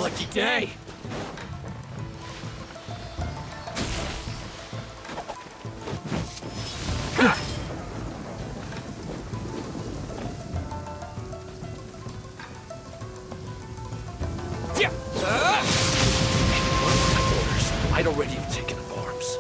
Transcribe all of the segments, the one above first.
lucky day. I'd already have taken up arms.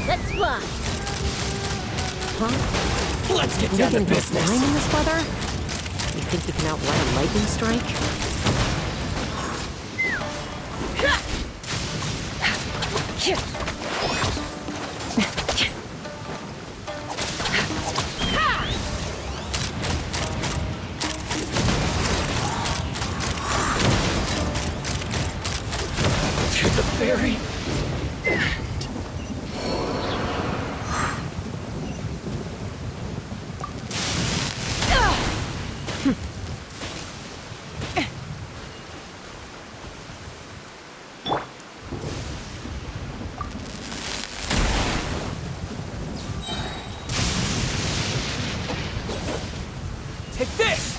Let's fly! Huh? Let's get down to business. Flying in this weather? You think you can outrun a lightning strike? To the very take this!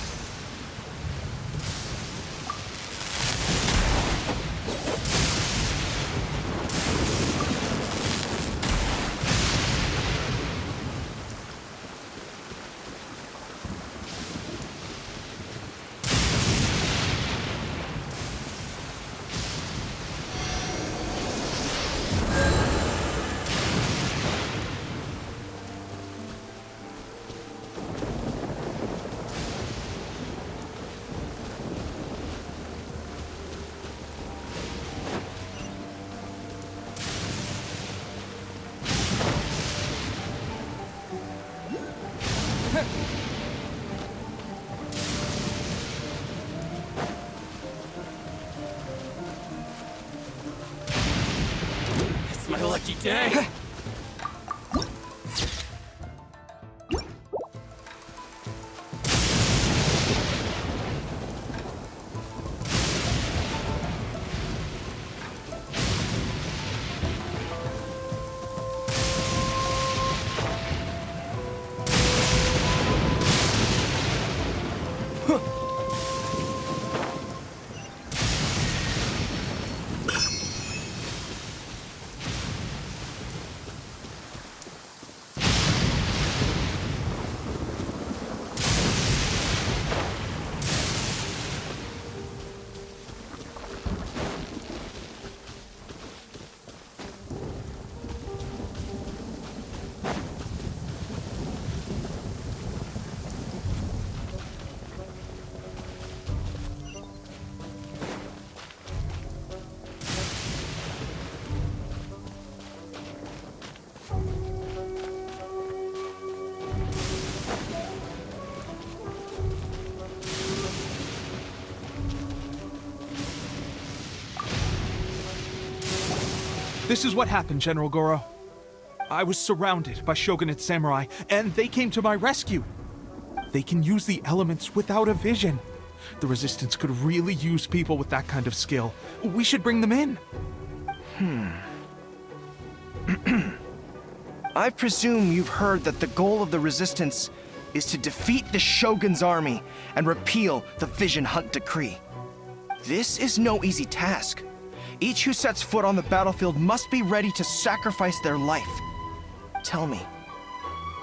It's my lucky day. This is what happened, General Goro. I was surrounded by shogunate samurai, and they came to my rescue. They can use the elements without a vision. The Resistance could really use people with that kind of skill. We should bring them in. I presume you've heard that the goal of the Resistance is to defeat the Shogun's army and repeal the Vision Hunt Decree. This is no easy task. Each who sets foot on the battlefield must be ready to sacrifice their life. Tell me,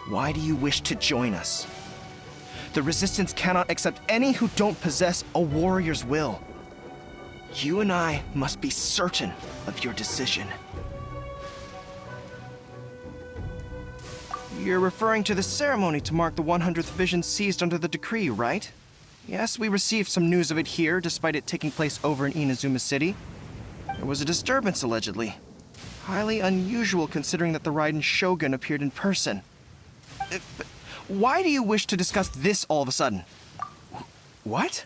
why do you wish to join us? The Resistance cannot accept any who don't possess a warrior's will. You and I must be certain of your decision. You're referring to the ceremony to mark the 100th vision seized under the decree, right? Yes, we received some news of it here, despite it taking place over in Inazuma City. There was a disturbance, allegedly. Highly unusual considering that the Raiden Shogun appeared in person. But why do you wish to discuss this all of a sudden? What?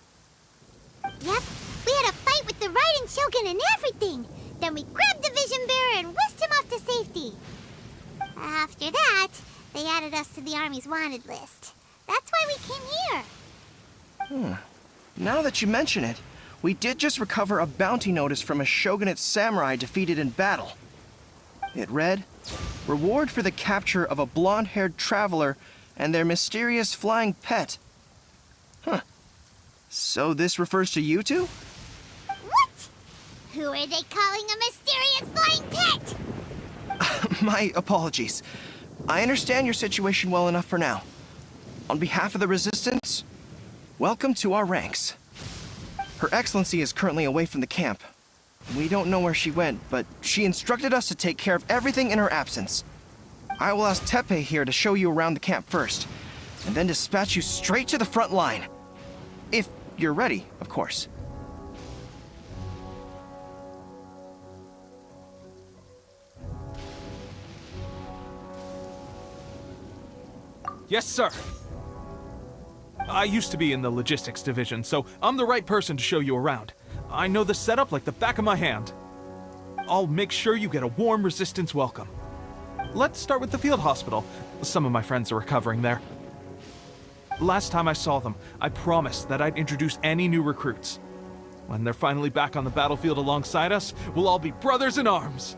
Yep, we had a fight with the Raiden Shogun and everything. Then we grabbed the Vision Bearer and whisked him off to safety. After that, they added us to the Army's wanted list. That's why we came here. Now that you mention it, we did just recover a bounty notice from a shogunate samurai defeated in battle. It read, "Reward for the capture of a blonde-haired traveler and their mysterious flying pet." So this refers to you two? What? Who are they calling a mysterious flying pet? My apologies. I understand your situation well enough for now. On behalf of the Resistance, welcome to our ranks. Her Excellency is currently away from the camp. We don't know where she went, but she instructed us to take care of everything in her absence. I will ask Teppei here to show you around the camp first, and then dispatch you straight to the front line. If you're ready, of course. Yes, sir. I used to be in the logistics division, so I'm the right person to show you around. I know the setup like the back of my hand. I'll make sure you get a warm Resistance welcome. Let's start with the field hospital. Some of my friends are recovering there. Last time I saw them, I promised that I'd introduce any new recruits. When they're finally back on the battlefield alongside us, we'll all be brothers in arms.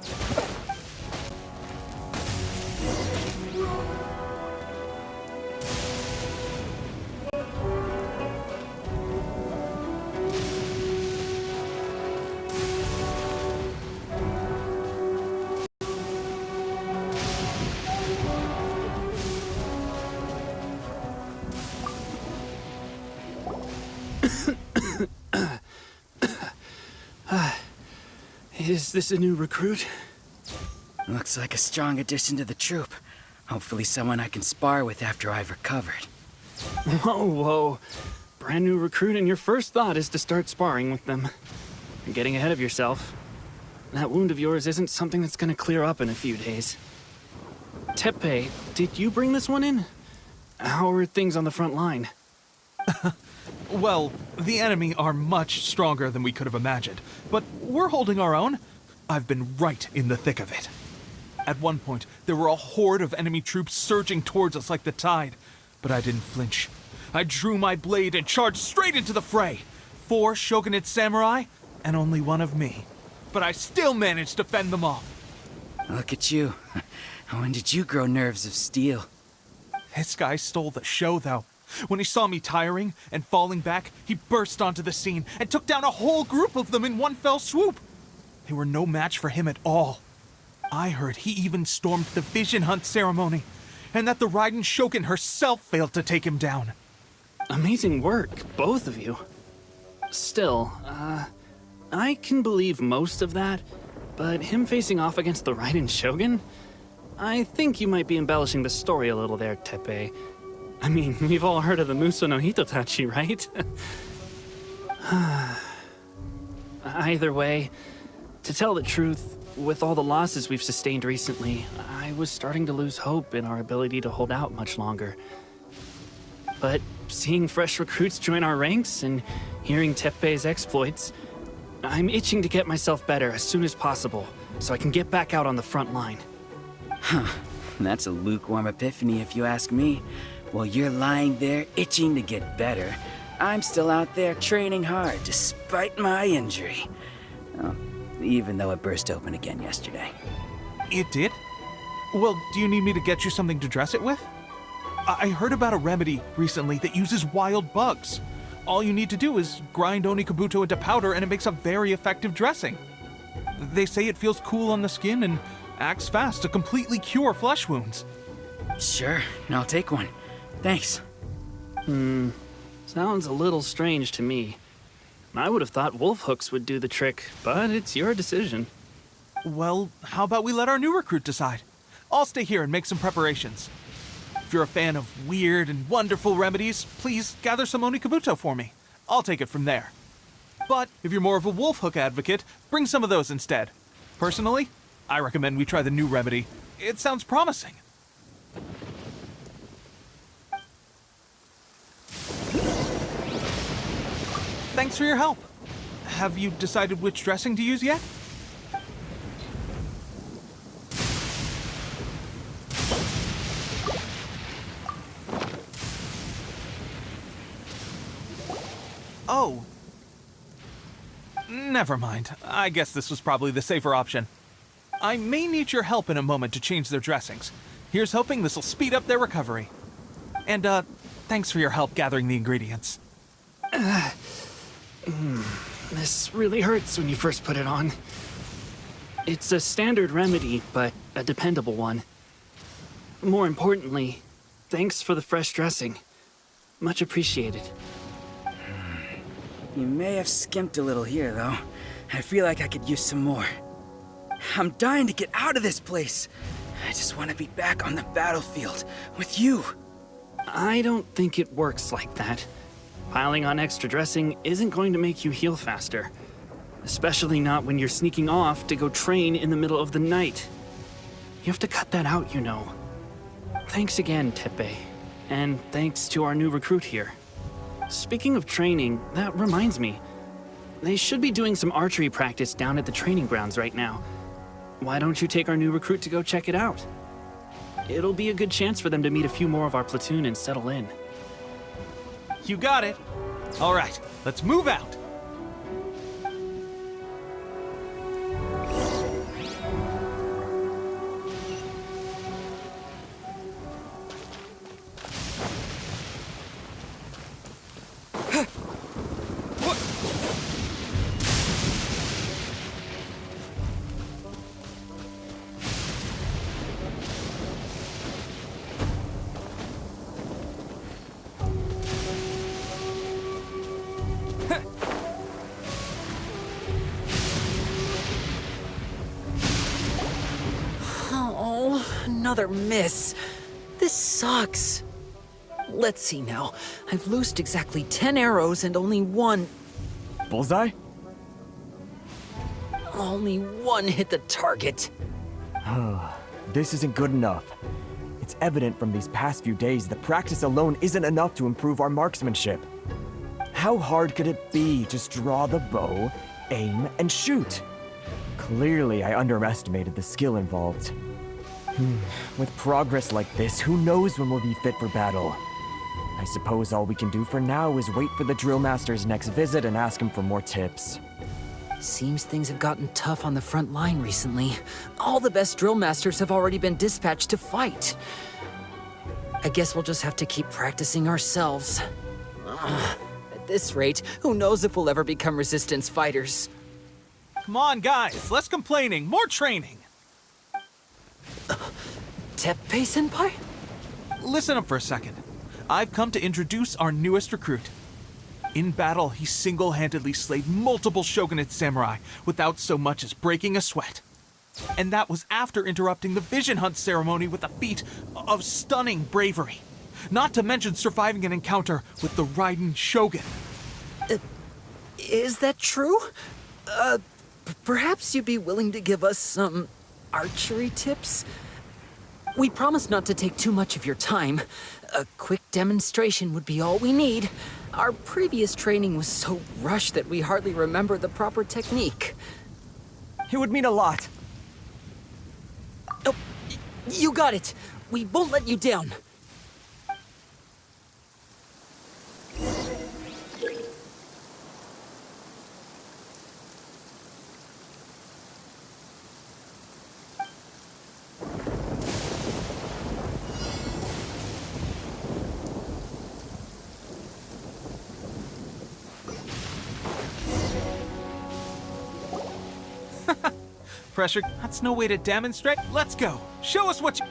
Is this a new recruit? Looks like a strong addition to the troop. Hopefully someone I can spar with after I've recovered. Whoa. Brand new recruit and your first thought is to start sparring with them. You're getting ahead of yourself. That wound of yours isn't something that's gonna clear up in a few days. Teppei, did you bring this one in? How are things on the front line? Well, the enemy are much stronger than we could have imagined, but we're holding our own. I've been right in the thick of it. At one point, there were a horde of enemy troops surging towards us like the tide, but I didn't flinch. I drew my blade and charged straight into the fray. 4 shogunate samurai, and only 1 of me. But I still managed to fend them off. Look at you. When did you grow nerves of steel? This guy stole the show, though. When he saw me tiring and falling back, he burst onto the scene and took down a whole group of them in one fell swoop. They were no match for him at all. I heard he even stormed the Vision Hunt ceremony, and that the Raiden Shogun herself failed to take him down. Amazing work, both of you. Still, I can believe most of that, but him facing off against the Raiden Shogun? I think you might be embellishing the story a little there, Teppei. I mean, we've all heard of the Muso no Hitotachi, right? Either way, to tell the truth, with all the losses we've sustained recently, I was starting to lose hope in our ability to hold out much longer. But seeing fresh recruits join our ranks and hearing Teppei's exploits, I'm itching to get myself better as soon as possible, so I can get back out on the front line. That's a lukewarm epiphany if you ask me. While you're lying there itching to get better, I'm still out there training hard despite my injury. Oh, even though it burst open again yesterday. It did? Well, do you need me to get you something to dress it with? I heard about a remedy recently that uses wild bugs. All you need to do is grind Onikabuto into powder and it makes a very effective dressing. They say it feels cool on the skin and acts fast to completely cure flesh wounds. Sure, I'll take one. Thanks. Sounds a little strange to me. I would have thought wolf hooks would do the trick, but it's your decision. Well, how about we let our new recruit decide? I'll stay here and make some preparations. If you're a fan of weird and wonderful remedies, please gather some Onikabuto for me. I'll take it from there. But if you're more of a wolf hook advocate, bring some of those instead. Personally, I recommend we try the new remedy. It sounds promising. Thanks for your help. Have you decided which dressing to use yet? Oh. Never mind. I guess this was probably the safer option. I may need your help in a moment to change their dressings. Here's hoping this'll speed up their recovery. And, thanks for your help gathering the ingredients. This really hurts when you first put it on. It's a standard remedy, but a dependable one. More importantly, thanks for the fresh dressing. Much appreciated. You may have skimped a little here, though. I feel like I could use some more. I'm dying to get out of this place. I just want to be back on the battlefield with you. I don't think it works like that. Piling on extra dressing isn't going to make you heal faster. Especially not when you're sneaking off to go train in the middle of the night. You have to cut that out, you know. Thanks again, Teppei. And thanks to our new recruit here. Speaking of training, that reminds me. They should be doing some archery practice down at the training grounds right now. Why don't you take our new recruit to go check it out? It'll be a good chance for them to meet a few more of our platoon and settle in. You got it. All right, let's move out. Oh, another miss. This sucks. Let's see now. I've loosed exactly 10 arrows and only one Bullseye? hit the target. This isn't good enough. It's evident from these past few days that practice alone isn't enough to improve our marksmanship. How hard could it be? Just draw the bow, aim, and shoot. Clearly, I underestimated the skill involved. With progress like this, who knows when we'll be fit for battle? I suppose all we can do for now is wait for the drill master's next visit and ask him for more tips. Seems things have gotten tough on the front line recently. All the best drill masters have already been dispatched to fight. I guess we'll just have to keep practicing ourselves. At this rate, who knows if we'll ever become resistance fighters. Come on, guys, less complaining, more training. Teppei-senpai? Listen up for a second. I've come to introduce our newest recruit. In battle, he single-handedly slayed multiple shogunate samurai without so much as breaking a sweat. And that was after interrupting the vision hunt ceremony with a feat of stunning bravery. Not to mention surviving an encounter with the Raiden Shogun. Is that true? Perhaps you'd be willing to give us some archery tips? We promise not to take too much of your time. A quick demonstration would be all we need. Our previous training was so rushed that we hardly remember the proper technique. It would mean a lot. You got it! We won't let you down! Pressure, that's no way to demonstrate. Let's go. Show us what you...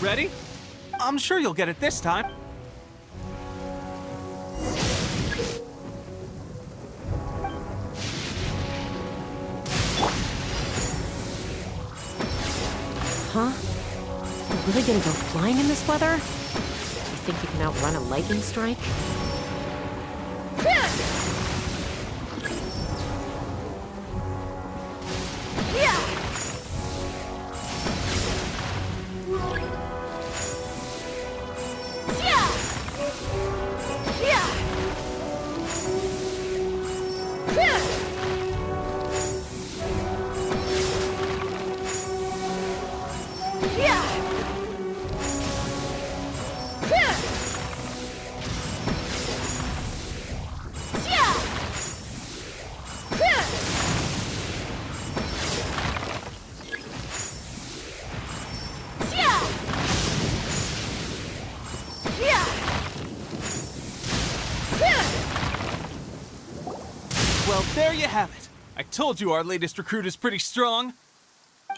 Ready? I'm sure you'll get it this time. Huh? You really gonna go flying in this weather? You think you can outrun a lightning strike? Well, there you have it. I told you our latest recruit is pretty strong.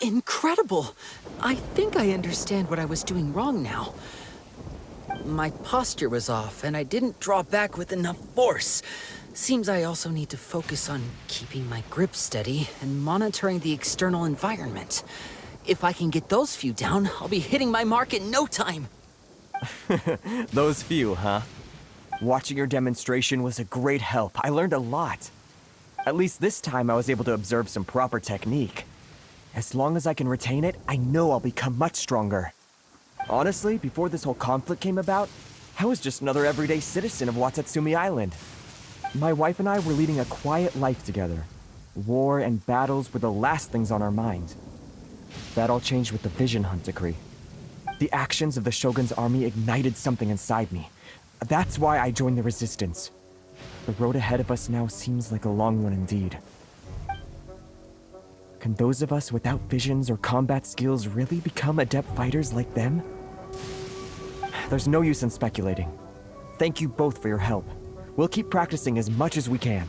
Incredible! I think I understand what I was doing wrong now. My posture was off, and I didn't draw back with enough force. Seems I also need to focus on keeping my grip steady and monitoring the external environment. If I can get those few down, I'll be hitting my mark in no time. Those few, huh? Watching your demonstration was a great help. I learned a lot. At least this time I was able to observe some proper technique. As long as I can retain it, I know I'll become much stronger. Honestly, before this whole conflict came about, I was just another everyday citizen of Watatsumi Island. My wife and I were leading a quiet life together. War and battles were the last things on our mind. That all changed with the Vision Hunt decree. The actions of the Shogun's army ignited something inside me. That's why I joined the Resistance. The road ahead of us now seems like a long one indeed. Can those of us without visions or combat skills really become adept fighters like them? There's no use in speculating. Thank you both for your help. We'll keep practicing as much as we can.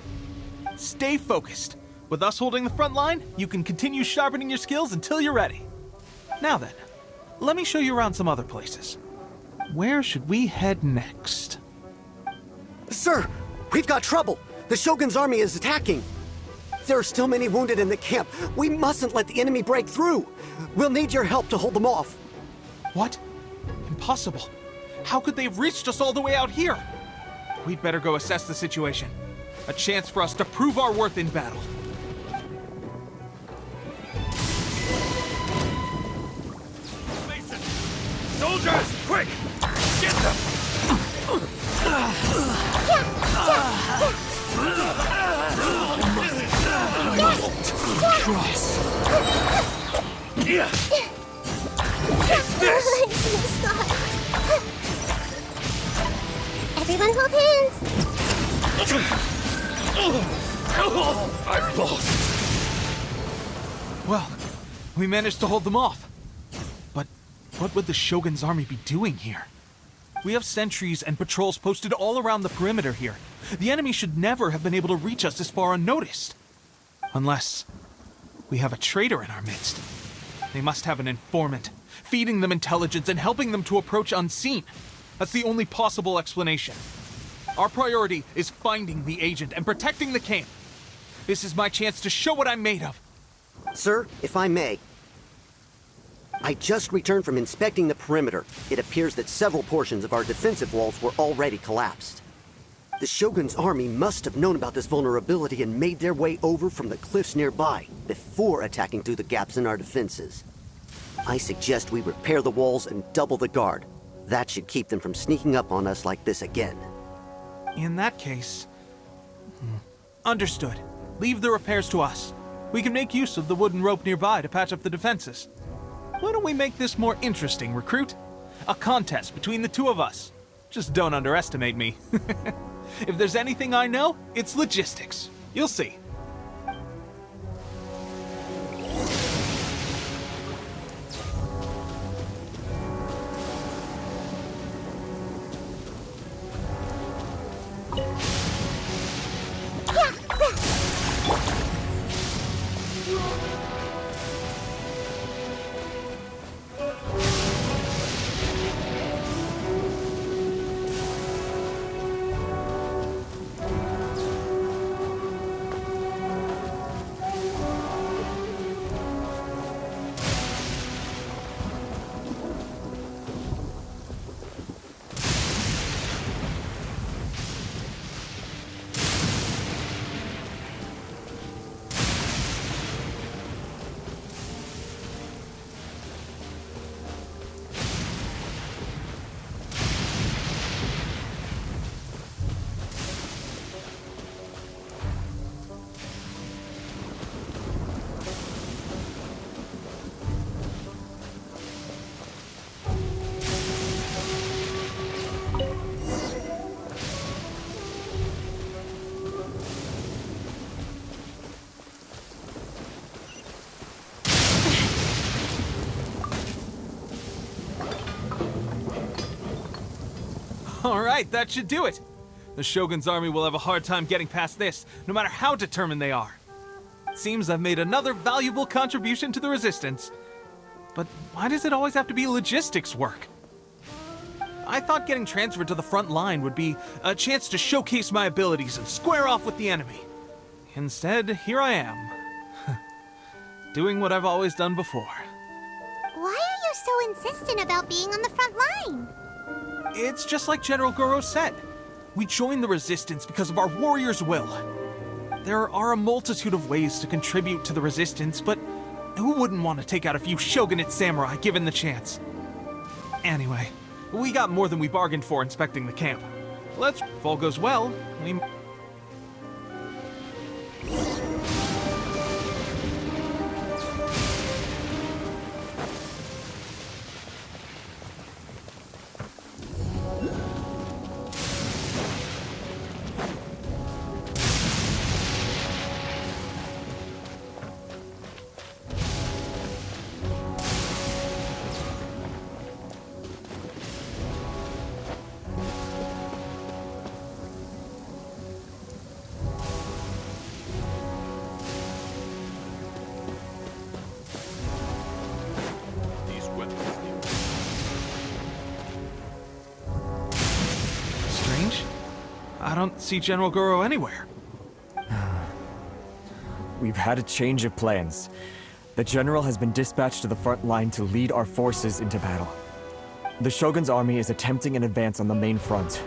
Stay focused. With us holding the front line, you can continue sharpening your skills until you're ready. Now then, let me show you around some other places. Where should we head next? Sir, we've got trouble. The Shogun's army is attacking. There are still many wounded in the camp. We mustn't let the enemy break through. We'll need your help to hold them off. What? Impossible. How could they have reached us all the way out here? We'd better go assess the situation. A chance for us to prove our worth in battle. Mason! Soldiers, quick! Get them! Cross. Yeah! Everyone hold hands. I've lost! Well, we managed to hold them off. But what would the Shogun's army be doing here? We have sentries and patrols posted all around the perimeter here. The enemy should never have been able to reach us this far unnoticed. Unless we have a traitor in our midst. They must have an informant, feeding them intelligence and helping them to approach unseen. That's the only possible explanation. Our priority is finding the agent and protecting the camp. This is my chance to show what I'm made of. Sir, if I may. I just returned from inspecting the perimeter. It appears that several portions of our defensive walls were already collapsed. The Shogun's army must have known about this vulnerability and made their way over from the cliffs nearby before attacking through the gaps in our defenses. I suggest we repair the walls and double the guard. That should keep them from sneaking up on us like this again. In that case... Understood. Leave the repairs to us. We can make use of the wooden rope nearby to patch up the defenses. Why don't we make this more interesting, recruit? A contest between the two of us. Just don't underestimate me. If there's anything I know, it's logistics. You'll see. Alright, that should do it. The Shogun's army will have a hard time getting past this, no matter how determined they are. It seems I've made another valuable contribution to the Resistance. But why does it always have to be logistics work? I thought getting transferred to the front line would be a chance to showcase my abilities and square off with the enemy. Instead, here I am. Doing what I've always done before. Why are you so insistent about being on the front line? It's just like General Goro said. We joined the Resistance because of our warriors' will. There are a multitude of ways to contribute to the Resistance, but who wouldn't want to take out a few shogunate samurai given the chance? Anyway, we got more than we bargained for inspecting the camp. If all goes well, we... I don't see General Goro anywhere. We've had a change of plans. The general has been dispatched to the front line to lead our forces into battle. The Shogun's army is attempting an advance on the main front.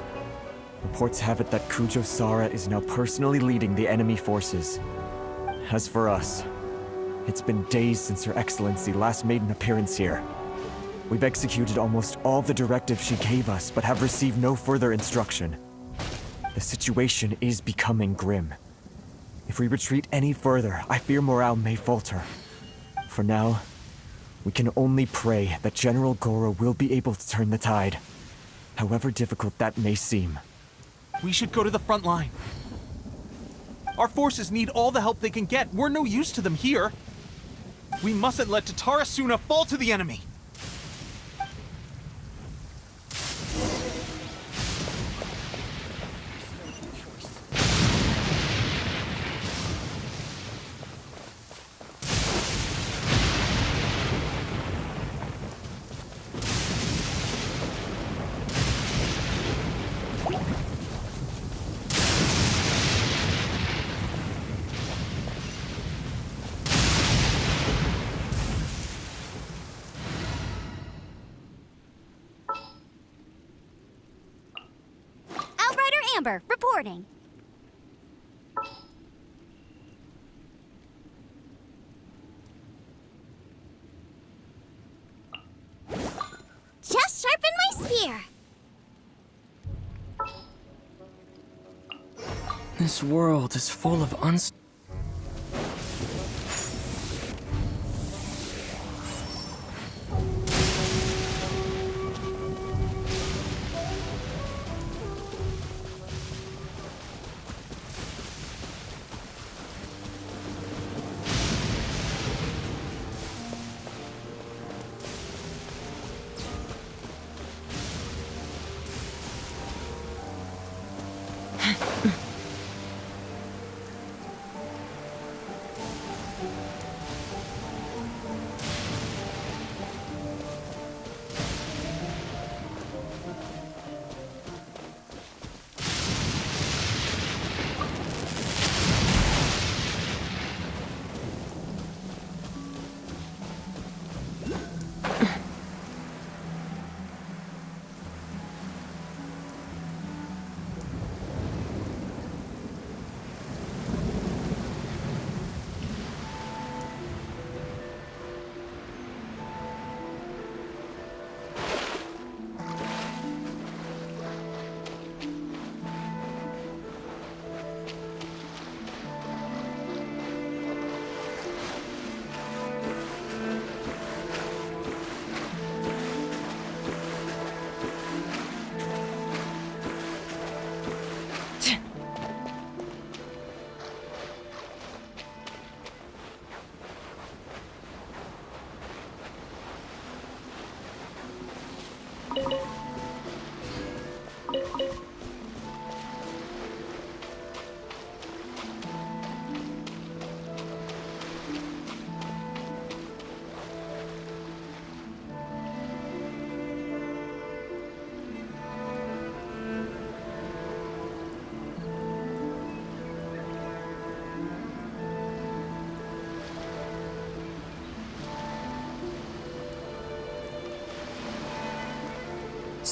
Reports have it that Kujo Sara is now personally leading the enemy forces. As for us, it's been days since Her Excellency last made an appearance here. We've executed almost all the directives she gave us, but have received no further instruction. The situation is becoming grim. If we retreat any further, I fear morale may falter. For now, we can only pray that General Goro will be able to turn the tide, however difficult that may seem. We should go to the front line. Our forces need all the help they can get. We're no use to them here. We mustn't let Tatara Suna fall to the enemy. Amber, reporting. Just sharpened my spear. This world is full of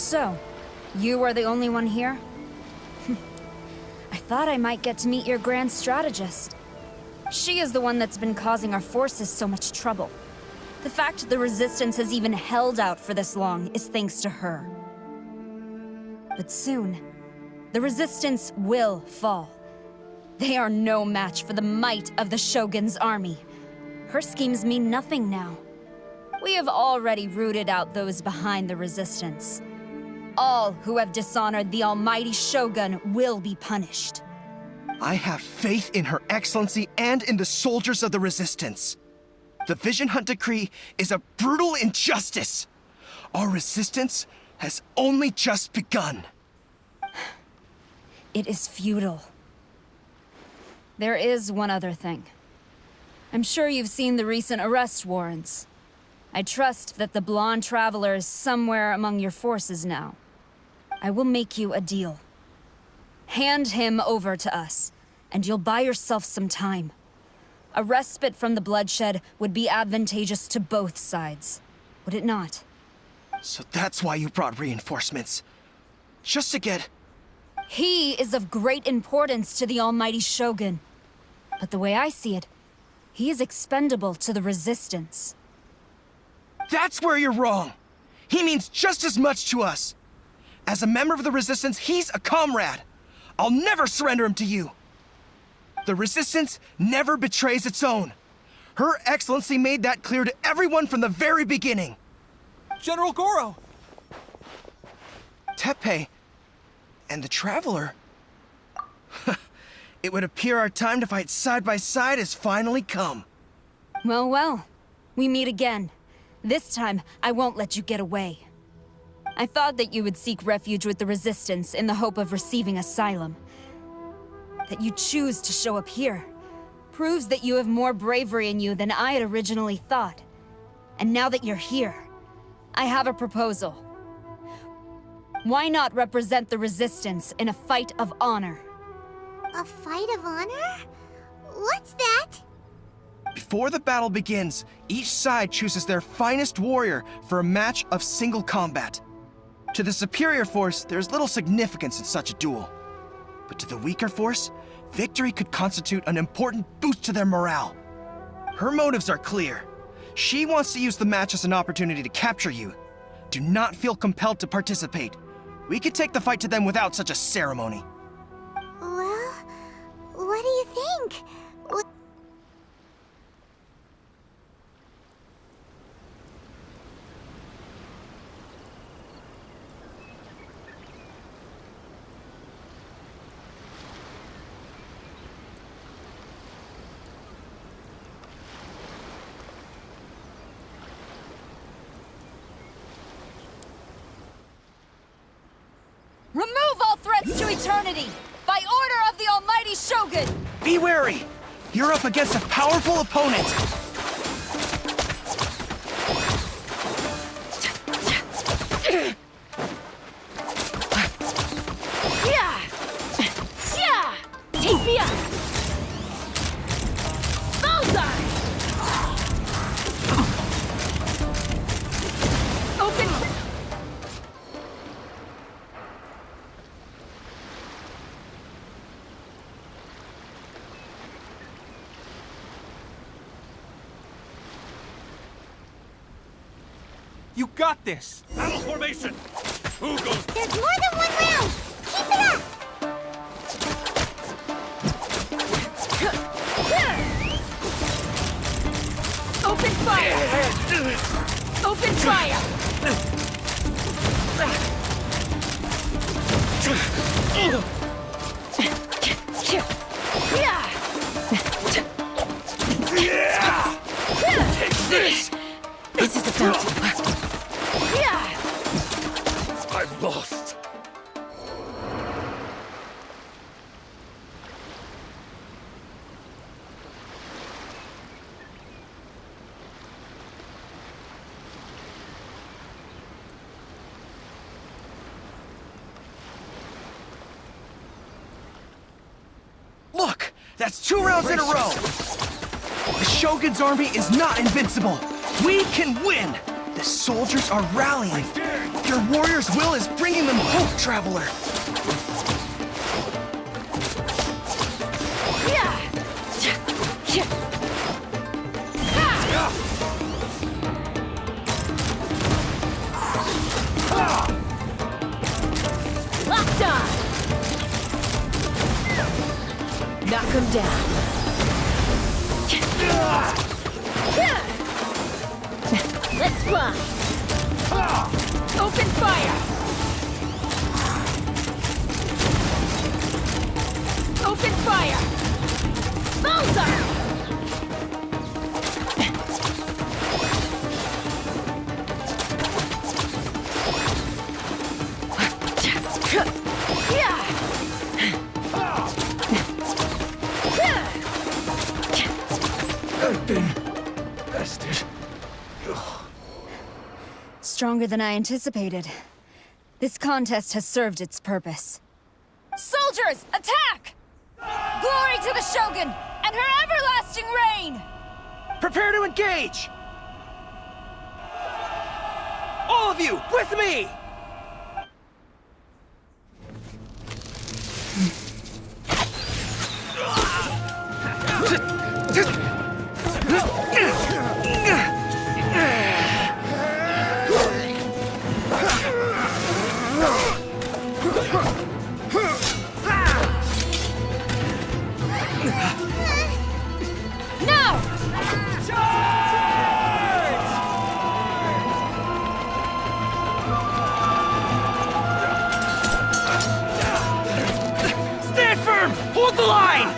So, you are the only one here? I thought I might get to meet your grand strategist. She is the one that's been causing our forces so much trouble. The fact the Resistance has even held out for this long is thanks to her. But soon, the Resistance will fall. They are no match for the might of the Shogun's army. Her schemes mean nothing now. We have already rooted out those behind the Resistance. All who have dishonored the almighty Shogun will be punished. I have faith in Her Excellency and in the soldiers of the Resistance. The Vision Hunt Decree is a brutal injustice. Our resistance has only just begun. It is futile. There is one other thing. I'm sure you've seen the recent arrest warrants. I trust that the blonde traveler is somewhere among your forces now. I will make you a deal. Hand him over to us, and you'll buy yourself some time. A respite from the bloodshed would be advantageous to both sides, would it not? So that's why you brought reinforcements. Just to get... He is of great importance to the almighty Shogun. But the way I see it, he is expendable to the Resistance. That's where you're wrong. He means just as much to us. As a member of the Resistance, he's a comrade. I'll never surrender him to you. The Resistance never betrays its own. Her Excellency made that clear to everyone from the very beginning. General Goro! Teppei and the Traveler. It would appear our time to fight side by side has finally come. Well, well. We meet again. This time, I won't let you get away. I thought that you would seek refuge with the Resistance in the hope of receiving asylum. That you choose to show up here proves that you have more bravery in you than I had originally thought. And now that you're here, I have a proposal. Why not represent the Resistance in a fight of honor? A fight of honor? What's that? Before the battle begins, each side chooses their finest warrior for a match of single combat. To the superior force, there's little significance in such a duel. But to the weaker force, victory could constitute an important boost to their morale. Her motives are clear. She wants to use the match as an opportunity to capture you. Do not feel compelled to participate. We could take the fight to them without such a ceremony. Well, what do you think? Remove all threats to eternity! By order of the almighty Shogun! Be wary! You're up against a powerful opponent! You got this! Battle formation! Who goes? There's more than one round! Keep it up! Open fire! Open fire! Take this! This is about to work. I've lost. Look! That's 2 rounds in a row! The Shogun's army is not invincible! We can win! The soldiers are rallying! Your warrior's will is bringing them hope, traveler. Locked on! Knock him down. Let's fly! Open fire! Open fire! Bullseye! I've been bested. Stronger than I anticipated. This contest has served its purpose. Soldiers, attack! Glory to the Shogun and her everlasting reign! Prepare to engage! All of you, with me! Now! Stand firm! Hold the line!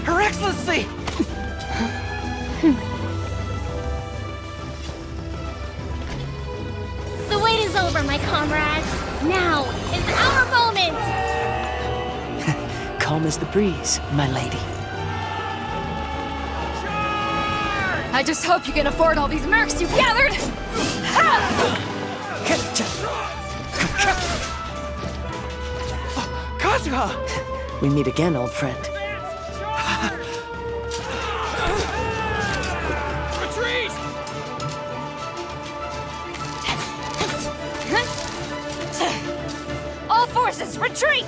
Her Excellency! The wait is over, my comrades. Now is our moment! Calm as the breeze, my lady. I just hope you can afford all these mercs you've gathered! Kazuha! We meet again, old friend. Retreat! All forces, retreat!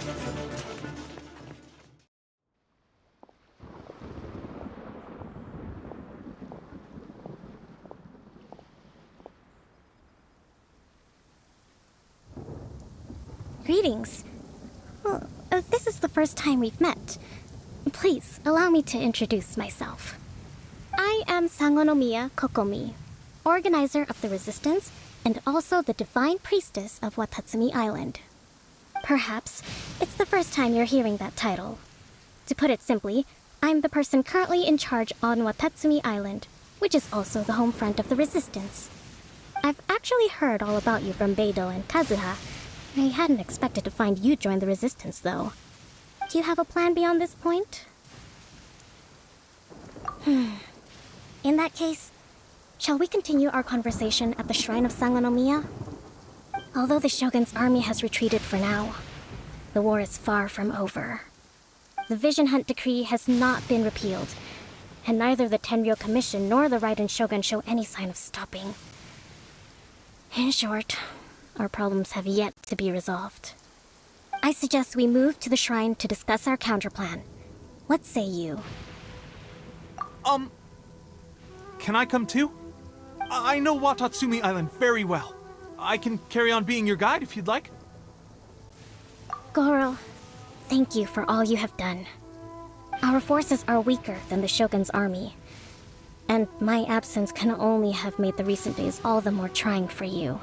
Greetings. Well, this is the first time we've met. Please, allow me to introduce myself. I am Sangonomiya Kokomi, organizer of the Resistance and also the Divine Priestess of Watatsumi Island. Perhaps it's the first time you're hearing that title. To put it simply, I'm the person currently in charge on Watatsumi Island, which is also the home front of the Resistance. I've actually heard all about you from Beidou and Kazuha. I hadn't expected to find you join the Resistance, though. Do you have a plan beyond this point? In that case, shall we continue our conversation at the Shrine of Sangonomiya? Although the Shogun's army has retreated for now, the war is far from over. The Vision Hunt Decree has not been repealed, and neither the Tenryo Commission nor the Raiden Shogun show any sign of stopping. In short, our problems have yet to be resolved. I suggest we move to the shrine to discuss our counterplan. What say you? Can I come too? I know Watatsumi Island very well. I can carry on being your guide if you'd like. Goro, thank you for all you have done. Our forces are weaker than the Shogun's army, and my absence can only have made the recent days all the more trying for you.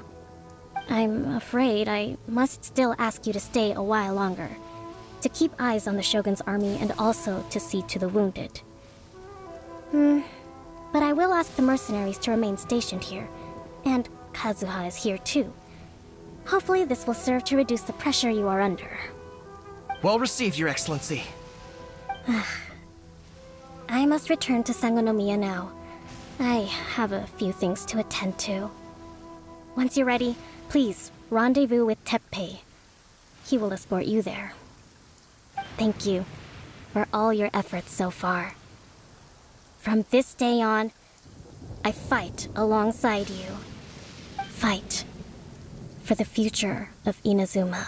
I'm afraid I must still ask you to stay a while longer, to keep eyes on the Shogun's army and also to see to the wounded. But I will ask the mercenaries to remain stationed here, and Kazuha is here too. Hopefully this will serve to reduce the pressure you are under. Well received, Your Excellency. I must return to Sangonomiya now. I have a few things to attend to. Once you're ready, please rendezvous with Teppei. He will escort you there. Thank you for all your efforts so far. From this day on, I fight alongside you. Fight for the future of Inazuma.